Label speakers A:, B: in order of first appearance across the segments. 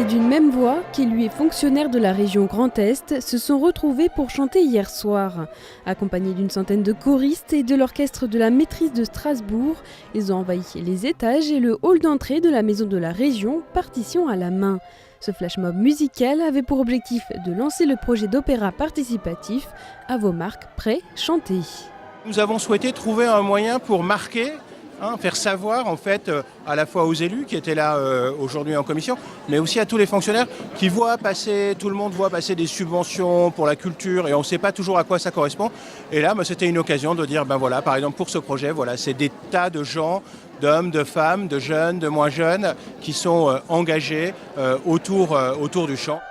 A: d'une même voix, qui lui est fonctionnaire de la région Grand Est, se sont retrouvés pour chanter hier soir. Accompagnés d'une centaine de choristes et de l'orchestre de la maîtrise de Strasbourg, ils ont envahi les étages et le hall d'entrée de la maison de la région, partition à la main. Ce flash mob musical avait pour objectif de lancer le projet d'opéra participatif À vos marques, prêts, chantez.
B: Nous avons souhaité trouver un moyen pour marquer, faire savoir en fait à la fois aux élus qui étaient là aujourd'hui en commission, mais aussi à tous les fonctionnaires qui voient passer, tout le monde voit passer des subventions pour la culture et on ne sait pas toujours à quoi ça correspond. Et là, c'était une occasion de dire, ben voilà, par exemple pour ce projet, voilà, c'est des tas de gens, d'hommes, de femmes, de jeunes, de moins jeunes, qui sont engagés autour du chant.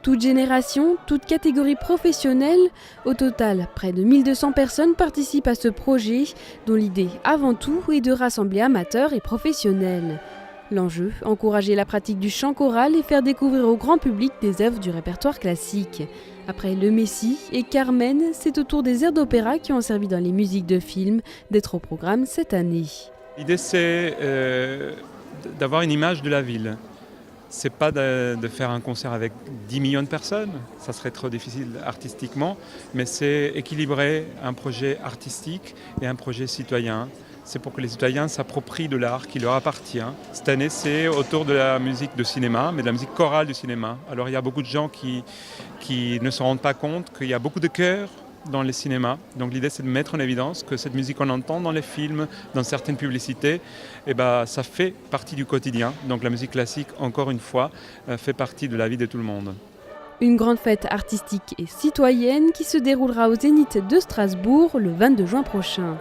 A: Toute génération, toute catégorie professionnelle, au total, près de 1200 personnes participent à ce projet, dont l'idée, avant tout, est de rassembler amateurs et professionnels. L'enjeu, encourager la pratique du chant choral et faire découvrir au grand public des œuvres du répertoire classique. Après Le Messie et Carmen, c'est au tour des airs d'opéra qui ont servi dans les musiques de films d'être au programme cette année.
C: L'idée, c'est d'avoir une image de la ville. C'est pas de faire un concert avec 10 millions de personnes, ça serait trop difficile artistiquement, mais c'est équilibrer un projet artistique et un projet citoyen. C'est pour que les citoyens s'approprient de l'art qui leur appartient. Cette année, c'est autour de la musique de cinéma, mais de la musique chorale du cinéma. Alors il y a beaucoup de gens qui ne se rendent pas compte qu'il y a beaucoup de chœurs dans les cinémas. Donc l'idée, c'est de mettre en évidence que cette musique qu'on entend dans les films, dans certaines publicités, ça fait partie du quotidien. Donc la musique classique, encore une fois, fait partie de la vie de tout le monde.
A: Une grande fête artistique et citoyenne qui se déroulera au Zénith de Strasbourg le 22 juin prochain.